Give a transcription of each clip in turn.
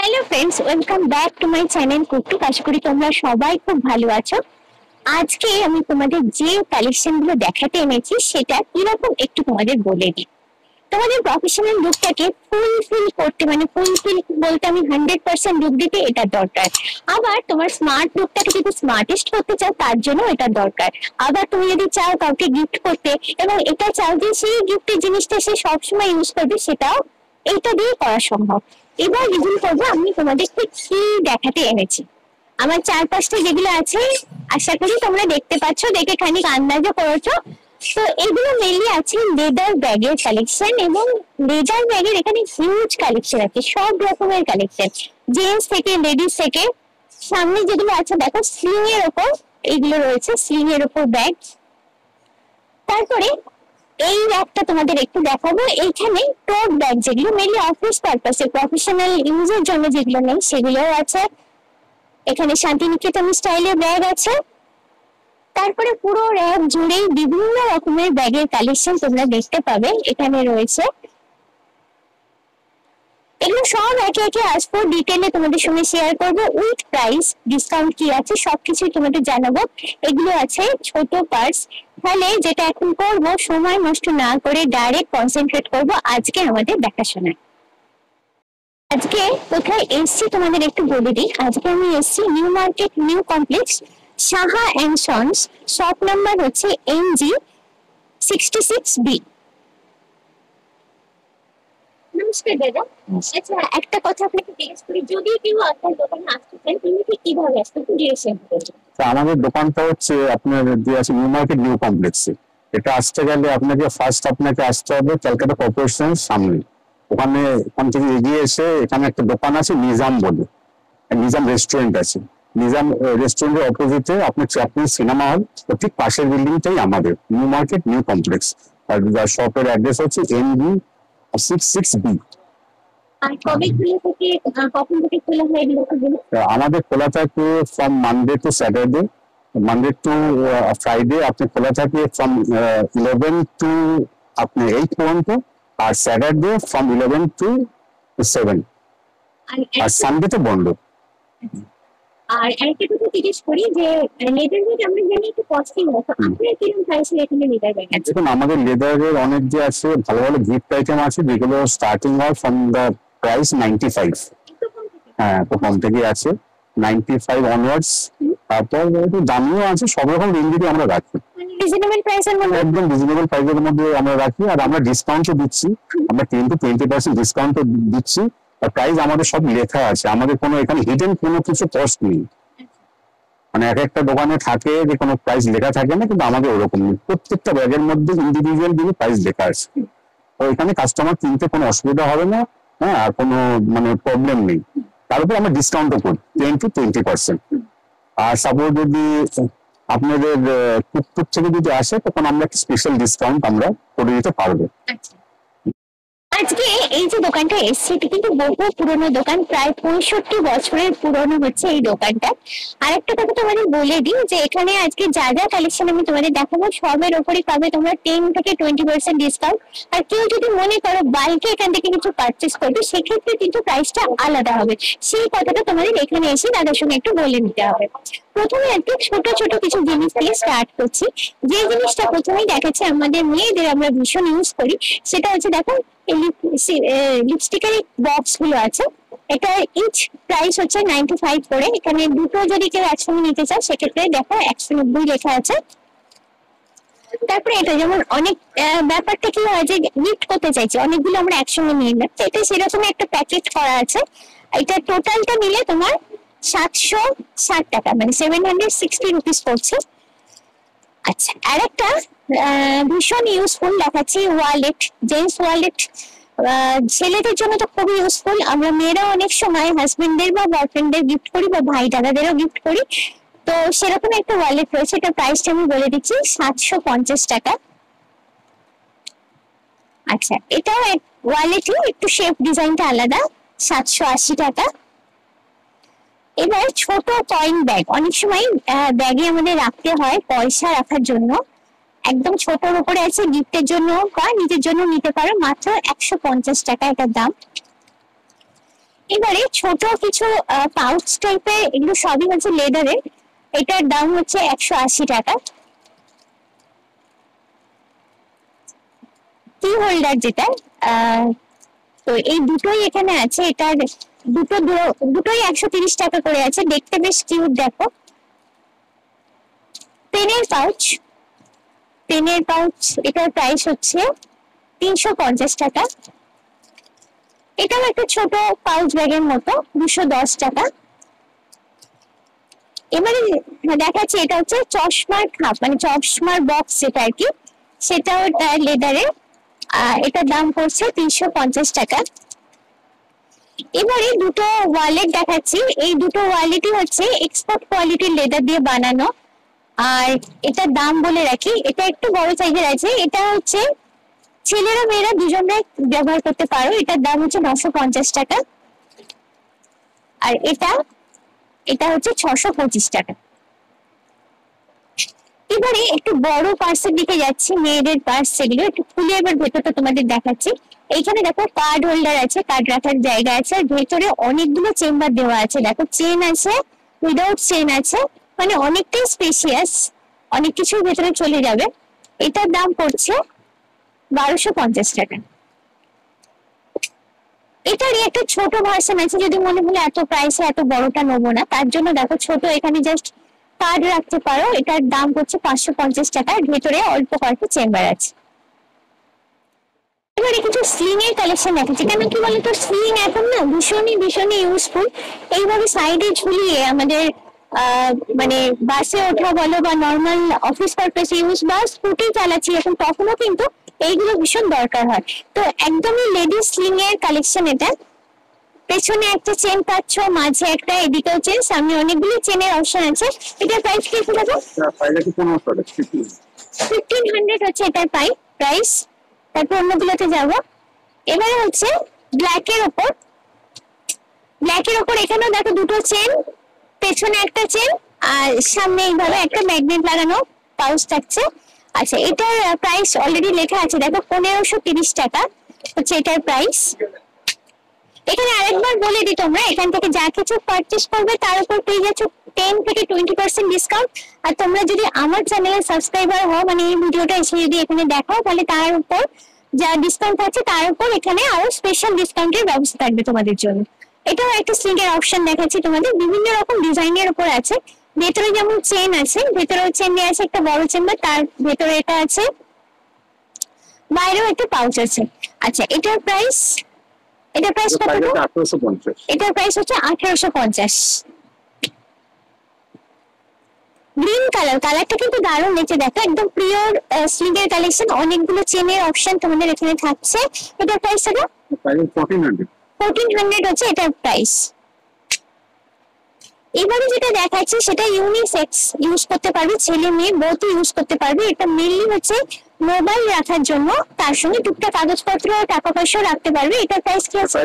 Hello friends, welcome back to my channel কুকটুক। আশা করি তোমরা সবাই খুব ভালো আছো। আজকে আমি তোমাদের যে কালেকশন গুলো দেখাতে এনেছি সেটা কিরকম একটু তোমাদের বলে দিই। তোমাদের প্রফেশনাল লুকটাকে ফুলফিল করতে, মানে ফুলফিল বলতে আমি 100% লুক দিতে এটা দরকার। আবার তোমার স্মার্ট লুকটাকে যদি স্মার্টেস্ট করতে চাও তার জন্য এটা দরকার। আবার তুমি যদি চাও কাউকে গিফট করতে এবং এটা চাও যে সেই গিফটের জিনিসটা সে সবসময় ইউজ করবে, সেটাও এইটা দিয়ে করা সম্ভব। এবার রিভিল করবো আমি তোমাদেরকে কি দেখাতে এনেছি। আমার চারপাশটা যেগুলো আছে আশা করি তোমরা দেখতে পাচ্ছ, দেখে খানিক আন্দাজও করেছো। তো এগুলো মেনলি আছে লেদার ব্যাগের কালেকশন, এবং লেদার ব্যাগের এখানে হিউজ কালেকশন আছে, সব রকমের কালেকশন, জেন্টস থেকে লেডিস থেকে। সামনে যেগুলো আছে দেখো স্লিং এর ওপর এইগুলো রয়েছে, স্লিং এর ওপর ব্যাগ। তারপরে এই ব্যাগটা তোমাদের একটু দেখাবো। এইখানে টোট ব্যাগ যেগুলো মেনলি অফিস পারপাসে, প্রফেশনাল ইউজের জন্য যেগুলো নেই সেগুলোও আছে। এখানে শান্তিনিকেতন স্টাইলের ব্যাগ আছে। তারপরে পুরো র্যাক জুড়েই বিভিন্ন রকমের ব্যাগের কালেকশন তোমরা দেখতে পাবে এখানে রয়েছে। এগুলো সব একে একে আসবো, ডিটেলে তোমাদের সঙ্গে শেয়ার করবো, উইথ প্রাইস ডিসকাউন্ট কি আছে সবকিছুই তোমাদের জানাবো। এগুলো আছে ছোট পার্স। তাহলে যেটা এখন করবো, সময় নষ্ট না করে ডাইরেক্ট কনসেন্ট্রেট করবো আজকে আমাদের দেখাশোনায়। আজকে কোথায় এসছি তোমাদের একটু বলে দিই। আজকে আমি এসছি new market new complex, Saha and sons, shop number হচ্ছে NG66B। নমস্কার দাদা। আচ্ছা, একটা কথা আপনাকে জিজ্ঞেস করি, যদি কেউ আপনার দোকানে আসতে চান তিনি ঠিক কিভাবে আসতে ডিরেকশন করবেন? আমাদের দোকানটা হচ্ছে আপনার দিয়ে আছে নিউ মার্কেট নিউ কমপ্লেক্সে। এটা আসতে গেলে আপনাকে আসতে হবে ক্যালকাটা কর্পোরেশনের সামনে। ওখান থেকে এগিয়ে এসে এখানে একটা দোকান আছে নিজাম বলে, নিজাম রেস্টুরেন্ট আছে। নিজাম রেস্টুরেন্টের অপোজিটে আপনার চ্যাপলিন সিনেমা হল, ঠিক পাশের বিল্ডিংটাই আমাদের নিউ মার্কেট নিউ কমপ্লেক্স। আর শপের অ্যাড্রেস হচ্ছে NG66B। কখন থেকে খোলা হয় এগুলো? আমাদের খোলা থাকে from Monday to Saturday, Monday to Friday আপনি খোলা থাকে ফ্রম 11 টু আপনি 8 পর্যন্ত, আর স্যাটারডে ফ্রম 11 টু 7, আর সানডে তো বন্ধ। আর একটা কথা জিজ্ঞেস করি যে লেদার ব্যাগ আমরা জানি একটু কস্টলি হয়, তো আপনার কিরকম প্রাইসে এখানে লেদার ব্যাগ আছে? দেখুন, আমাদের লেদারের অনেক যে আছে, ভালো ভালো গিফট আইটেম আছে যেগুলো স্টার্টিং হয় ফ্রম দ্য প্রাইস 95। হ্যাঁ, তো কম থেকে আছে 95 অনওয়ার্ডস। তারপর একটু দামিও আছে, সব রকম রেঞ্জেরই আমরা রাখি, রিজনেবল প্রাইসের মধ্যে, একদম রিজনেবল প্রাইসের মধ্যে আমরা রাখি। আর আমরা ডিসকাউন্টও দিচ্ছি, আমরা 10 to 20% ডিসকাউন্টও দিচ্ছি। আর প্রাইস আমাদের সব লেখা আছে, আমাদের কোনো এখানে হিডেন কোনো কিছু কস্ট নেই। মানে এক একটা দোকানে থাকে যে কোনো প্রাইস লেখা থাকে না, কিন্তু আমাদের ওরকম নেই, প্রত্যেকটা ব্যাগের মধ্যে ইন্ডিভিজুয়াল দিকে প্রাইস লেখা আছে। তো এখানে কাস্টমার কিনতে কোনো অসুবিধা হবে না, হ্যাঁ, আর কোনো মানে প্রবলেম নেই। তার উপর আমরা ডিসকাউন্টও করি 10 to 20%। আর সাপোজ যদি আপনাদের টুকটুক থেকে যদি আসে তখন আমরা একটা স্পেশাল ডিসকাউন্ট আমরা করে দিতে পারবো। আজকে এই যে দোকানটা এসছে এটা কিন্তু বহু পুরনো দোকান, প্রায় 65 বছরের পুরনো হচ্ছে এই দোকানটা। আর একটা কথা তোমাদের বলে দিই যে এখানে আজকে যা যা কালেকশন আমি তোমাদের দেখাবো সবের ওপরই পাবে তোমরা 10 থেকে 20% ডিসকাউন্ট। আর কেউ যদি মনে করো বাল্কে এখান থেকে কিছু পারচেস করবে সেক্ষেত্রে কিন্তু প্রাইসটা আলাদা হবে, সেই কথাটা তোমাদের এখানে এসে দাদার সঙ্গে একটু বলে নিতে হবে। প্রথমে একটু ছোট ছোট কিছু জিনিস দিয়ে স্টার্ট করছি। যে জিনিসটা প্রথমেই দেখাচ্ছে আমাদের মেয়েদের আমরা ভীষণ ইউজ করি, সেটা হচ্ছে দেখো লিপস্টিকের বক্স গুলো আছে। এটা ইচ প্রাইস হচ্ছে 95 করে। এখানে দুটো যদি কেউ একসঙ্গে নিতে চায় সেক্ষেত্রে দেখো 190 লেখা আছে। তারপরে এটা যেমন অনেক ব্যাপারটা কি হয় যে গিফট করতে চাইছি, অনেকগুলো আমরা একসঙ্গে নিয়ে নিলাম, এটা সেরকম একটা প্যাকেট করা আছে। এটা টোটালটা নিলে তোমার 760 টাকা, মানে 760 রুপিস পড়ছে। আচ্ছা, আর একটা ভীষণ ইউজফুল দেখাচ্ছি, ওয়ালেট, জেন্টস ওয়ালেট। ছেলেদের জন্য তো খুবই ইউজফুল, আমরা মেয়েরা অনেক সময় হাজবেন্ডদের বা বয়ফ্রেন্ডদের গিফট করি বা ভাই দাদাদেরও গিফট করি, তো সেরকম একটা ওয়ালেট রয়েছে। এটা প্রাইসটা আমি বলে দিচ্ছি 750 টাকা। আচ্ছা, এটা ওয়ালেটই একটু শেপ ডিজাইনটা আলাদা, 780 টাকা। এবার ছোট কয়েন ব্যাগ, অনেক সময় ব্যাগে আমাদের রাখতে হয় পয়সা রাখার জন্য, একদম ছোটর উপরে আছে, গিফটের জন্য বা নিজের জন্য নিতে পারো, মাত্র 150 টাকা এটার দাম। এবারে ছোট কিছু পাউচ টাইপের, এগুলো সবই হচ্ছে লেদারের। এটার দাম হচ্ছে 180 টাকা। কি হোল্ডার যেটা, তো এই দুটোই এখানে আছে। এটার দুটোই 130 টাকা করে আছে, দেখতে বেশ কিউট। দেখো, পেনের পাউচ এটার প্রাইস হচ্ছে 350 টাকা। এটাও একটা ছোট পাউচ ব্যাগের মতো, 210 টাকা। এবারে দেখাচ্ছি, এটা হচ্ছে চশমার খাপ, মানে চশমার বক্স যেটা আর কি, সেটাও লেদারের। এটার দাম পড়ছে 350 টাকা। এবারে দুটো ওয়ালেট দেখাচ্ছি। এই দুটো ওয়ালেটই হচ্ছে এক্সপোর্ট কোয়ালিটির লেদার দিয়ে বানানো। আর এটার দাম বলে রাখি, এটা একটু বড় সাইজের আছে। এটা হচ্ছে ছেলেরা মেয়েরা দুজনে ব্যবহার করতে পারো। এটার দাম হচ্ছে 950 টাকা। আর এটা হচ্ছে 625 টাকা। এবারে একটু বড় পার্সের দিকে যাচ্ছি, মেয়েদের পার্স সেগুলো একটু খুলে এবার ভেতরটা তোমাদের দেখাচ্ছি। এইখানে দেখো কার্ড হোল্ডার আছে, কার্ড রাখার জায়গা আছে, আর ভেতরে অনেকগুলো চেম্বার দেওয়া আছে। দেখো চেন আছে, উইদাউট চেন আছে, মানে অনেকটাই স্পেশিয়াস, অনেক কিছু ভেতরে চলে যাবে। এটার দাম পড়ছে 1250 টাকা। এটারই একটা ছোট ভার্সন আছে, যদি মনে হলে এত প্রাইসে এত বড়টা নেবো না, তার জন্য দেখো ছোট এখানে জাস্ট কার্ড রাখতে পারো। এটার দাম হচ্ছে 550 টাকা। ভেতরে অল্প কয়েকটা চেম্বার আছে। এবারে কিছু স্লিং এর কালেকশন দেখাচ্ছি। কেন কি বলতো, স্লিং এখন না ভীষণই ইউজফুল। এইভাবে সাইডে ঝুলিয়ে আমাদের মানে বাসে ওঠা বলো বা নর্মাল অফিস পারপাস ইউজ বা স্কুটি চালাচ্ছি এখন, তখনও কিন্তু এইগুলো ভীষণ দরকার হয়। তো একদমই লেডিস স্লিং এর কালেকশন এটা। পেছনে একটা চেন পাচ্ছ, মাঝে একটা, এদিকেও চেন, সামনে অনেকগুলো চেনের অপশন আছে। এটার প্রাইস কি আছে দেখো, 1500 হচ্ছে এটার প্রাইস। তারপর অন্যগুলোতে যাব। এবারে হচ্ছে ব্ল্যাকের ওপর এখানেও দেখো দুটো চেন, পেছনে একটা চেন, আর সামনে এইভাবে একটা ম্যাগনেট লাগানো পাউচ থাকছে। আচ্ছা, এটার প্রাইস অলরেডি লেখা আছে, দেখো 1530 টাকা হচ্ছে এটার প্রাইস। এখানে আরেকবার বলে দিই, তোমরা এখান থেকে যা কিছু পারচেস করবে তার উপর পেয়ে যাচ্ছ 10 থেকে 20% ডিসকাউন্ট। আর তোমরা যদি আমার চ্যানেলের সাবস্ক্রাইবার হও, মানে এই ভিডিওটা এসে যদি এখানে দেখাও, তাহলে তার উপর যা ডিসকাউন্ট আছে তার উপর এখানে আরো স্পেশাল ডিসকাউন্টের ব্যবস্থা থাকবে তোমাদের জন্য। এটাও একটা স্লিং এর অপশন দেখাচ্ছি তোমাদের, বিভিন্ন রকম ডিজাইনের উপর আছে। ভেতরে যেমন চেন আছে, ভেতরেও চেন দেওয়া আছে, একটা বড় চেম্বার, তার ভেতরে এটা আছে, বাইরেও একটা পাউচ আছে। আচ্ছা, এটার প্রাইস কত? 1850। এটার প্রাইস হচ্ছে 1850। গ্রিন কালারটা কিন্তু দারুণ নিচে দেখো, একদম পিওর স্লিং এর কালেকশন। অনেকগুলো চেনের অপশন তোমাদের এখানে থাকছে। এটার প্রাইস কত? 1400 হচ্ছে এটার প্রাইস। এবারে যেটা দেখাচ্ছি সেটা ইউনিসেক্স ইউজ করতে পারবে, ছেলে মেয়ে বোথ ইউজ করতে পারবে। এটা মেইনলি হচ্ছে মোবাইল রাখার জন্য, তার সঙ্গে টুকটাক কাগজপত্র ও টাকা পয়সা রাখতে পারবে। এটার প্রাইস কি আছে?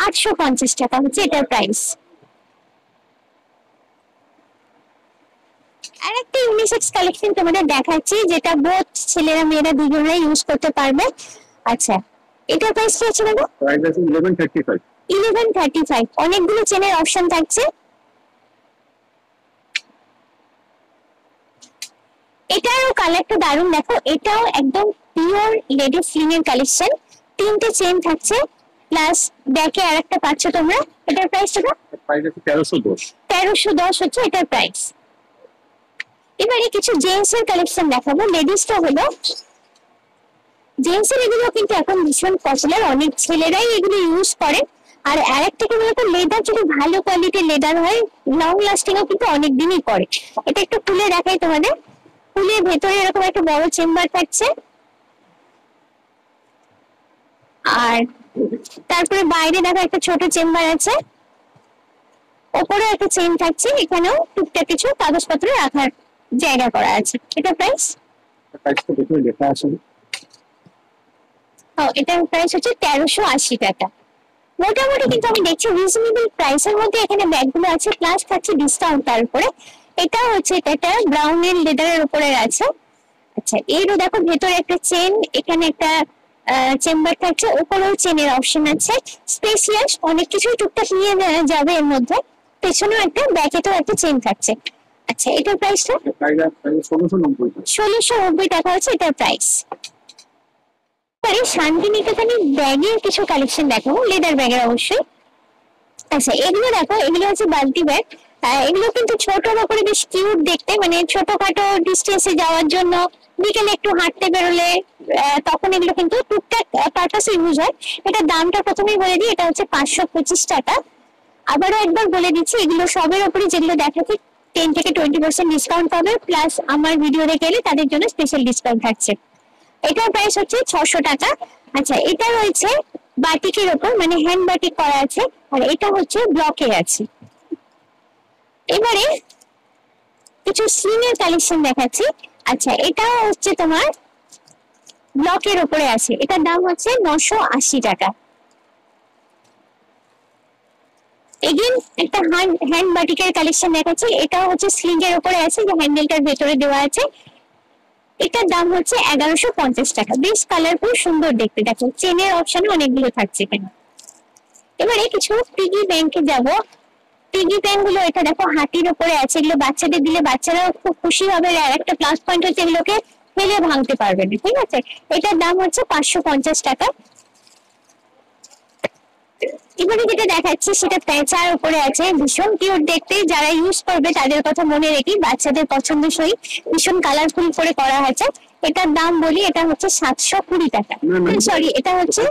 850 টাকা হচ্ছে এটার প্রাইস। আর একটা ইউনিসেক্স কালেকশন তোমাদের দেখাচ্ছি, যেটা বোথ ছেলেরা মেয়েরা দুজনেই ইউজ করতে পারবে। আচ্ছা, এটার প্রাইস কি আছে দেখো? 1135। অনেকগুলো চেনের অপশন থাকছে। এটারও কালারটা দারুণ দেখো, এটাও একদম পিওর লেডি স্লিং এর কালেকশন। 3টে চেন থাকছে, প্লাস ব্যাকে আর একটা পাচ্ছ তোমরা। এটার প্রাইস কত? 1310 হচ্ছে এটার প্রাইস। এবারে কিছু জেন্টস এর কালেকশন দেখাবো। লেডিসটা হলো জেন্টস এর, এগুলো কিন্তু এখন ভীষণ পপুলার, অনেক ছেলেরাই এগুলো ইউজ করে। আর আরেকটা কি বলতো, লেদার যদি ভালো কোয়ালিটির লেদার হয়, লং লাস্টিং ও কিন্তু অনেক দিনই করে। এটা একটু খুলে দেখাই তোমাদের। খুলে ভেতরে এরকম একটা বড় চেম্বার থাকছে, আর তারপরে বাইরে দেখো একটা ছোট চেম্বার আছে, ওপরে একটা চেন থাকছে। এখানেও টুকটাক কিছু কাগজপত্র রাখার জায়গা করা আছে। এটা প্রাইস লেখা আছে, এটার প্রাইস হচ্ছে 1380 টাকা। মোটামুটি কিন্তু আমি দেখছি রিজনেবল প্রাইসের মধ্যে এখানে ব্যাগগুলো আছে, প্লাস থাকছে ডিসকাউন্ট তার উপরে। এটা হচ্ছে এটা ব্রাউন এর লেদারের উপরে আছে। আচ্ছা, এরও দেখো ভেতরে একটা চেন, এখানে একটা চেম্বার থাকছে, উপরেও চেনের অপশন আছে, স্পেসিয়াস অনেক কিছু টুকটাক নিয়ে যাবে এর মধ্যে। পেছনেও একটা, ব্যাকেটেও একটা চেন থাকছে। আচ্ছা, এটার প্রাইসটা 1690 টাকা হচ্ছে এটার প্রাইস। এবারে শান্তিনিকেতনের ব্যাগের কিছু কালেকশন দেখাবো, লেদার ব্যাগের অবশ্যই। আচ্ছা, এগুলো দেখো, এগুলো হচ্ছে বালতি ব্যাগ। এগুলো কিন্তু ছোটর উপরে বেশ কিউট দেখতে, মানে ছোটখাটো ডিস্টেন্সে যাওয়ার জন্য, বিকেলে একটু হাঁটতে বেরোলে তখন এগুলো কিন্তু টুকটাক পারপাসে ইউজ হয়। এটার দামটা প্রথমেই বলে দিই, এটা হচ্ছে 525 টাকা। আবারও একবার বলে দিচ্ছি, এগুলো সবের উপরে যেগুলো দেখাচ্ছি 10 থেকে 20% ডিসকাউন্ট পাবে, প্লাস আমার ভিডিও দেখে এলে তাদের জন্য স্পেশাল ডিসকাউন্ট থাকছে। এটার প্রাইস হচ্ছে 600 টাকা। আচ্ছা, এটা রয়েছে বাটিকের ওপর, মানে হ্যান্ড বাটিক করা আছে, আর এটা হচ্ছে ব্লকে আছে। এবারে কিছু স্লিংয়ের কালেকশন দেখাচ্ছি। আচ্ছা, এটা হচ্ছে তোমার ব্লকের উপরে আছে, এটার দাম হচ্ছে 980 টাকা। এগেন একটা হ্যান্ড বাটিকের কালেকশন দেখাচ্ছি, এটা হচ্ছে স্লিং এর উপরে আছে, যে হ্যান্ডেলটার ভেতরে দেওয়া আছে। এটার দাম হচ্ছে 1150 টাকা। বেশ কালারফুল, সুন্দর দেখতে, দেখো চেনের অপশন অনেকগুলো থাকছে এখানে। এবারে কিছু পিগি ব্যাংকে যাব। পিগি ব্যাংক গুলো, এটা দেখো হাতির উপরে আছে, এগুলো বাচ্চাদের দিলে বাচ্চারাও খুব খুশি হবে। আর একটা প্লাস পয়েন্ট হচ্ছে এগুলোকে ফেলে ভাঙতে পারবে না, ঠিক আছে। এটার দাম হচ্ছে 550 টাকা। এবারে যেটা দেখাচ্ছি সেটা প্যাঁচার উপরে আছে, ভীষণ কিউট দেখতে, যারা ইউজ করবে তাদের কথা মনে রেখে, বাচ্চাদের পছন্দসই ভীষণ কালারফুল করে করা হয়েছে। এটার দাম বলি, এটা হচ্ছে 720 টাকা, সরি এটা হচ্ছে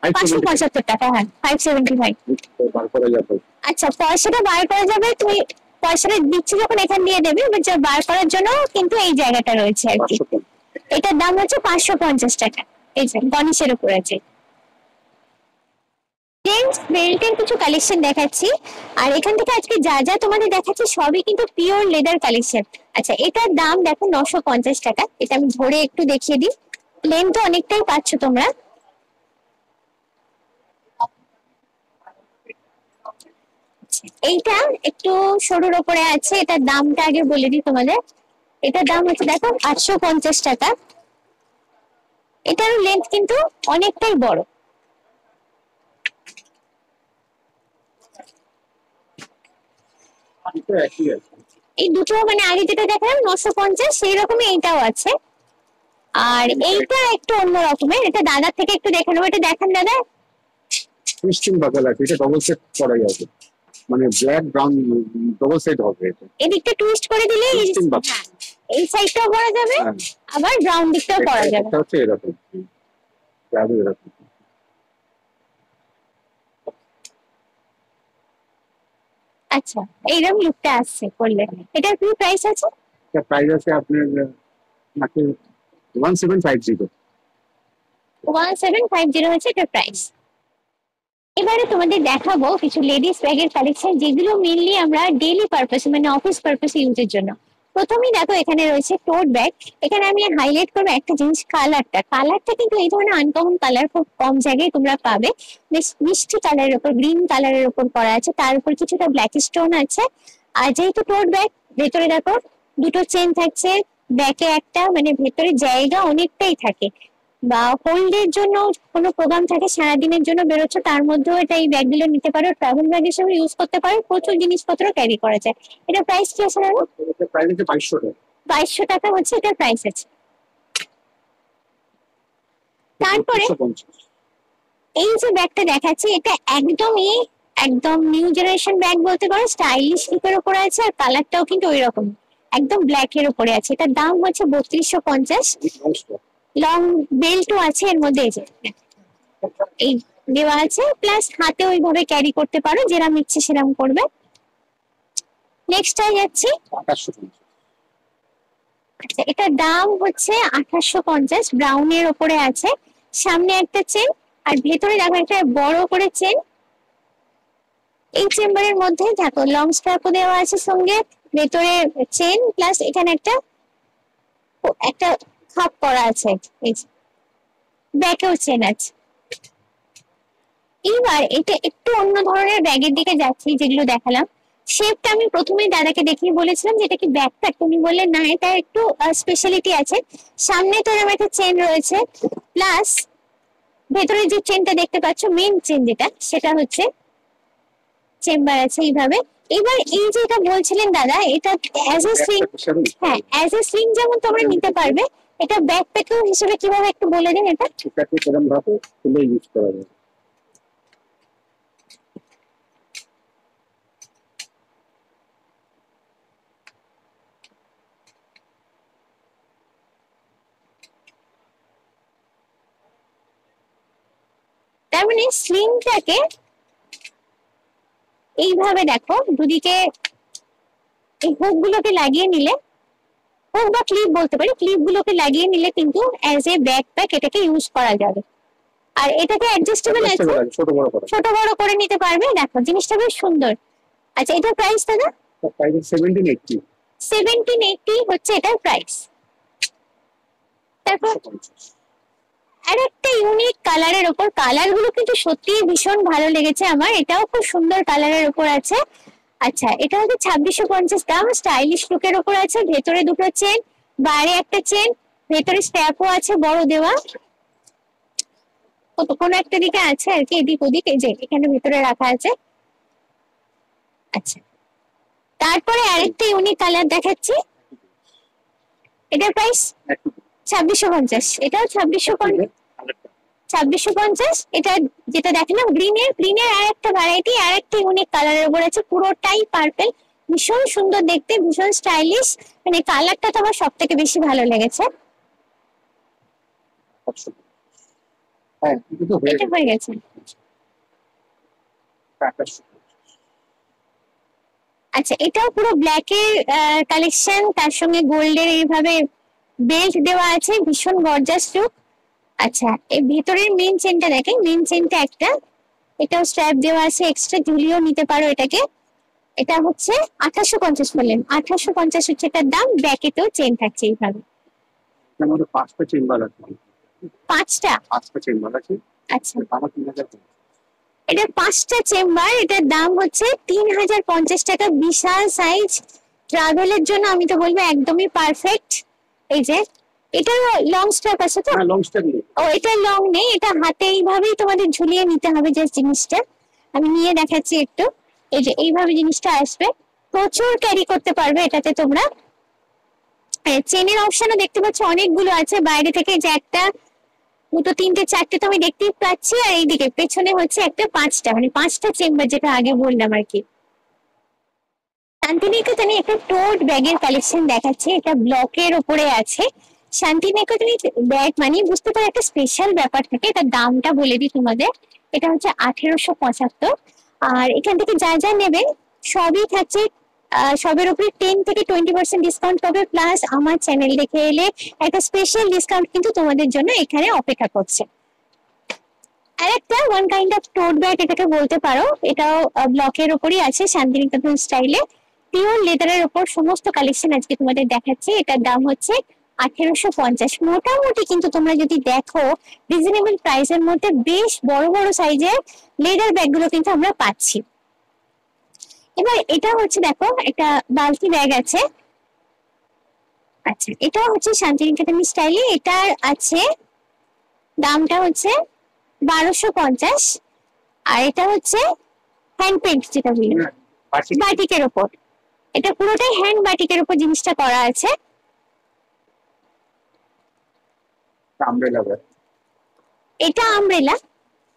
575 টাকা। হ্যাঁ, 575। আচ্ছা, পয়সাটা বার করা যাবে, তুমি পয়সাটা দিচ্ছি যখন এখান দিয়ে দেবে, বার করার জন্য কিন্তু এই জায়গাটা রয়েছে আর কি। এটার দাম হচ্ছে 550 টাকা। এই যে গণেশের উপর আছে। জেন্টস বেল্টের কিছু কালেকশন দেখাচ্ছি, আর এখান থেকে আজকে যা যা তোমাদের দেখাচ্ছি সবই কিন্তু পিওর লেদার কালেকশন। আচ্ছা, এটার দাম দেখো 950 টাকা। এটা আমি ধরে একটু দেখিয়ে দিই, লেন্থ অনেকটাই পাচ্ছ তোমরা। এইটা একটু সরুর ওপরে আছে, এটার দামটা আগে বলে দিই তোমাদের। এটার দাম হচ্ছে দেখো 850 টাকা। এটার লেন্থ কিন্তু অনেকটাই বড়। এই দুটো মানে আগে যেটা দেখালাম 950, সেই রকমই এইটাও আছে। আর এইটা একটু অন্য রকমের, এটা দাদার থেকে একটু দেখে নেবো। এটা দেখান দাদা। টুইস্টিং বাকেল আছে, এটা ডবল সেট করা যাবে, মানে ব্ল্যাক ব্রাউন ডবল সেট হবে। এটা এদিকটা টুইস্ট করে দিলে এই সাইডটাও করা যাবে, আবার ব্রাউন দিকটাও করা যাবে। এটা হচ্ছে এরকম, এরকম। আচ্ছা, এইরকম লুকটা আসছে করলে। এটার কি প্রাইস আছে? এটা প্রাইস আছে আপনার 1750। 1750 হচ্ছে এটার প্রাইস। এবারে তোমাদের দেখাবো কিছু লেডিস ব্যাগের কালেকশন, যেগুলো মেনলি আমরা ডেইলি পারপাসে, মানে অফিস পারপাসে ইউজের জন্য। প্রথমেই দেখো এখানে রয়েছে টোট ব্যাগ। এখানে আমি হাইলাইট করবো একটা জিনিস, কালারটা কিন্তু এই ধরনের আনকমন কালার খুব কম জায়গায় তোমরা পাবে। বেশ মিষ্টি কালারের উপর, গ্রিন কালারের উপর করা আছে, তার উপর কিছুটা ব্ল্যাক স্টোন আছে। আর যেহেতু টোট ব্যাগ, ভেতরে দেখো দুটো চেন থাকছে, ব্যাকে একটা, মানে ভেতরে জায়গা অনেকটাই থাকে। বা হোল্ডের জন্য কোনো প্রোগ্রাম থাকে, সারাদিনের জন্য বেরোচ্ছ, তার মধ্যেও এটা এই ব্যাগগুলো নিতে পারো, ট্রাভেল ব্যাগ হিসেবে ইউজ করতে পারো, প্রচুর জিনিসপত্র ক্যারি করা যায়। এটা প্রাইস কি আছে? 2200 টাকা হচ্ছে এটার প্রাইস আছে। তারপরে এই যে ব্যাগটা দেখাচ্ছি, এটা একদম নিউ জেনারেশন ব্যাগ বলতে পারো, স্টাইলিশ লুকের উপরে আছে, আর কালারটাও কিন্তু ওই রকম একদম ব্ল্যাক এর উপরে আছে। এটার দাম হচ্ছে 3250। লং বেল্টও আছে এর মধ্যে, এই দেওয়া আছে, প্লাস হাতে ওইভাবে ক্যারি করতে পারো, যেরকম ইচ্ছে সেরকম করবে। নেক্সট যাচ্ছি, আচ্ছা এটার দাম হচ্ছে 2850। ব্রাউনের ওপরে আছে, সামনে একটা চেন, আর ভেতরে দেখো একটা বড় করে চেন। এই চেম্বারের মধ্যে দেখো লং স্ট্র্যাপও দেওয়া আছে সঙ্গে, ভেতরে চেন, প্লাস এখানে একটা খাপ করা আছে, ব্যাকেও চেন আছে। এবার এটা একটু অন্য ধরনের ব্যাগের দিকে যাচ্ছি, যেগুলো দেখালাম শেপটা আমি প্রথমেই দাদাকে দেখিয়ে বলেছিলাম যে এটা কি ব্যাকপ্যাক, তুমি বললে না এটা একটু স্পেশালিটি আছে। সামনে তো এরকম একটা চেন রয়েছে, প্লাস ভেতরে যে চেনটা দেখতে পাচ্ছ মেন চেন যেটা, সেটা হচ্ছে চেম্বার আছে এইভাবে। এবার এই যে এটা বলছিলেন দাদা, এটা অ্যাজ এ স্লিং, হ্যাঁ অ্যাজ এ স্লিং যেমন তোমরা নিতে পারবে, এটা ব্যাকপ্যাকও হিসেবে কিভাবে একটু বলে দিন। এটা এটাকে এরকম ভাবে তুলে ইউজ করা যায়। তার মানে স্লিংটাকে এইভাবে দেখো দুদিকে এই হুক গুলোকে লাগিয়ে নিলে, হুক বা ক্লিপ বলতে পারি, ক্লিপ গুলোকে লাগিয়ে নিলে কিন্তু অ্যাজ এ ব্যাকপ্যাক এটাকে ইউজ করা যাবে। আর এটাকে অ্যাডজাস্টেবল আছে, ছোট বড় করে নিতে পারবে। দেখো জিনিসটা বেশ সুন্দর। আচ্ছা এটার প্রাইস দাদা? 1780 হচ্ছে এটার প্রাইস। তারপর আর একটা ইউনিক কালারের উপর, কালার গুলো কিন্তু সত্যি ভীষণ ভালো লেগেছে আমার, এটাও খুব সুন্দর কালারের উপর আছে। আচ্ছা এটা হচ্ছে 2650 দাম, স্টাইলিশ লুকের উপর আছে। ভেতরে দুটো চেন, বাইরে একটা চেন, ভেতরে স্ট্র্যাপও আছে বড় দেওয়া, কোনো একটা দিকে আছে আর কি, এদিক ওদিক, এই যে এখানে ভেতরে রাখা আছে। আচ্ছা তারপরে আরেকটা ইউনিক কালার দেখাচ্ছি, এটার প্রাইস 2650, এটাও 2650। এটা যেটা দেখলাম গ্রিনের আর একটা ভ্যারাইটি, আর একটা ইউনিক কালারের উপর আছে, পুরোটাই পার্পল, ভীষণ সুন্দর দেখতে, ভীষণ স্টাইলিশ। মানে কালারটা তো আমার সব থেকে বেশি ভালো লেগেছে। এটা হয়ে গেছে। আচ্ছা এটাও পুরো ব্ল্যাকের কালেকশন, তার সঙ্গে গোল্ডের এইভাবে বেল্ট দেওয়া আছে, ভীষণ গর্জাস লুক। আচ্ছা এই ভেতরের মেন চেনটা দেখেন, মেন চেনটা একটা, এটাও স্ট্র্যাপ দেওয়া আছে, এক্সট্রা ঝুলিও নিতে পারো এটাকে। এটা হচ্ছে 2850 বললেন, 2850 হচ্ছে এটার দাম। ব্যাকেতেও চেন থাকছে এইভাবে। পাঁচটা চেম্বার আছে। পাঁচটা চেম্বার আছে। আচ্ছা এটার 5টা চেম্বার, এটার দাম হচ্ছে 3050 টাকা। বিশাল সাইজ, ট্রাভেলের জন্য আমি তো বলবো একদমই পারফেক্ট। এই যে এটা লং স্ট্র্যাপ আছে তো? লং স্ট্র্যাপ নেই, ও এটা লং নেই, এটা হাতে এইভাবেই তোমাদের ঝুলিয়ে নিতে হবে। যে জিনিসটা আমি নিয়ে দেখাচ্ছি একটু, এই যে এইভাবে জিনিসটা আসবে, প্রচুর ক্যারি করতে পারবে এটাতে তোমরা। চেনের অপশনও দেখতে পাচ্ছ অনেকগুলো আছে, বাইরে থেকে যে একটা দুটো তিনটে চারটে তো আমি দেখতেই পাচ্ছি, আর এইদিকে পেছনে হচ্ছে একটা 5টা, মানে 5টা চেম্বার যেটা আগে বললাম আর কি। শান্তিনিকেতনে একটা টোট ব্যাগের কালেকশন দেখাচ্ছে, এটা ব্লকের ওপরে আছে। শান্তিনিকেতনে ব্যাগ মানে বুঝতে পারো একটা স্পেশাল ব্যাপার থাকে। এটার দামটা বলে দিই তোমাদের, এটা হচ্ছে 1875। আর এখান থেকে যা যা নেবেন সবই থাকছে, সবের উপরে 10 থেকে 20% ডিসকাউন্ট পাবে, প্লাস আমার চ্যানেল দেখে এলে একটা স্পেশাল ডিসকাউন্ট কিন্তু তোমাদের জন্য এখানে অপেক্ষা করছে। আর একটা one kind of tote bag এটাকে বলতে পারো, এটাও ব্লকের ওপরই আছে, শান্তিনিকেতন স্টাইলে, পিওর লেদারের উপর সমস্ত কালেকশন আজকে তোমাদের দেখাচ্ছি। এটার দাম হচ্ছে 1850। মোটামুটি কিন্তু তোমরা যদি দেখো রিজনেবল প্রাইসের মধ্যে বেশ বড় বড় সাইজের লেদার ব্যাগ গুলো কিন্তু আমরা পাচ্ছি। এবার এটা হচ্ছে দেখো একটা বালতি ব্যাগ আছে। আচ্ছা এটা হচ্ছে শান্তিনিকেতন স্টাইলে, এটার আছে দামটা হচ্ছে 1250। আর এটা হচ্ছে হ্যান্ড পেন্ট যেটা বলি, বাটিকের ওপর, এটা পুরোটাই হ্যান্ড বাটিকের উপর জিনিসটা করা আছে। এটা আমব্রেলা,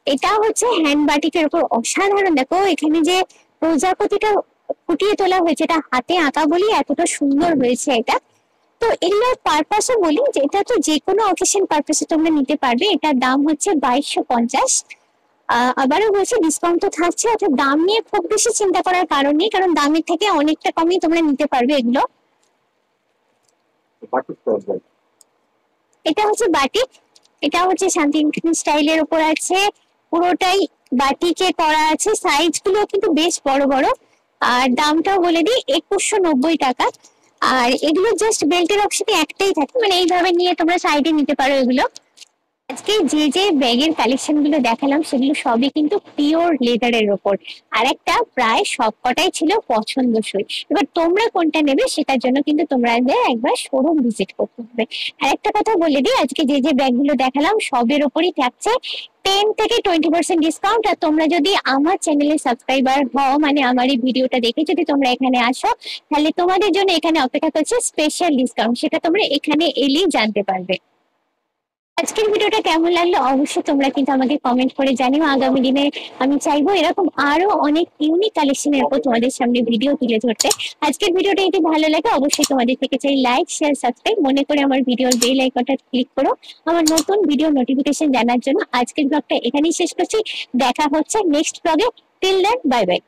এটা হচ্ছে হ্যান্ড বাটিকের উপর, অসাধারণ। দেখো এখানে যে প্রজাপতিটা ফুটিয়ে তোলা হয়েছে, এটা হাতে আঁকা বলি এতটা সুন্দর হয়েছে এটা। তো এগুলোর পারপাসও বলি যে এটা তো যে কোনো অকেশন পারপাসে তোমরা নিতে পারবে। এটার দাম হচ্ছে 2250। আবারও বলছি ডিসকাউন্ট তো থাকছে, অর্থাৎ দাম নিয়ে খুব বেশি চিন্তা করার কারণ নেই, কারণ দামের থেকে অনেকটা কমই তোমরা নিতে পারবে এগুলো। এটা হচ্ছে বাটিক, এটা হচ্ছে শান্তিনিকেতন স্টাইলের উপর আছে, পুরোটাই বাটিকে করা আছে, সাইজ গুলো কিন্তু বেশ বড় বড়। আর দামটাও বলে দিই 2190 টাকা। আর এগুলো জাস্ট বেল্টের অপশনে একটাই থাকে, মানে এইভাবে নিয়ে তোমরা সাইডে নিতে পারো এগুলো। আজকে যে যে ব্যাগের কালেকশন গুলো দেখালাম সেগুলো সবই কিন্তু পিওর লেদারের ওপর, আর একটা প্রায় সবকটাই ছিল পছন্দসই। এবার তোমরা কোনটা নেবে সেটার জন্য কিন্তু তোমরা একবার শোরুম ভিজিট করতে হবে। আর একটা কথা বলে দিই, আজকে যে যে ব্যাগ গুলো দেখালাম সবের ওপরই থাকছে 10 থেকে 20% ডিসকাউন্ট। আর তোমরা যদি আমার চ্যানেলে সাবস্ক্রাইবার হও, মানে আমার এই ভিডিওটা দেখে যদি তোমরা এখানে আসো, তাহলে তোমাদের জন্য এখানে অপেক্ষা করছে স্পেশাল ডিসকাউন্ট, সেটা তোমরা এখানে এলেই জানতে পারবে। আজকের ভিডিওটা কেমন লাগলো অবশ্যই তোমরা কিন্তু আমাকে কমেন্ট করে জানিও। আগামী দিনে আমি চাইবো এরকম আরো অনেক ইউনিক কালেকশনের উপর তোমাদের সামনে ভিডিও তুলে ধরতে। আজকের ভিডিওটা যদি ভালো লাগে অবশ্যই তোমাদের থেকে চাই লাইক, শেয়ার, সাবস্ক্রাইব। মনে করে আমার ভিডিওর বেল আইকনটা ক্লিক করো আমার নতুন ভিডিও নোটিফিকেশন জানার জন্য। আজকের ব্লগটা এখানেই শেষ করছি, দেখা হচ্ছে নেক্সট ব্লগে। Till then, bye by.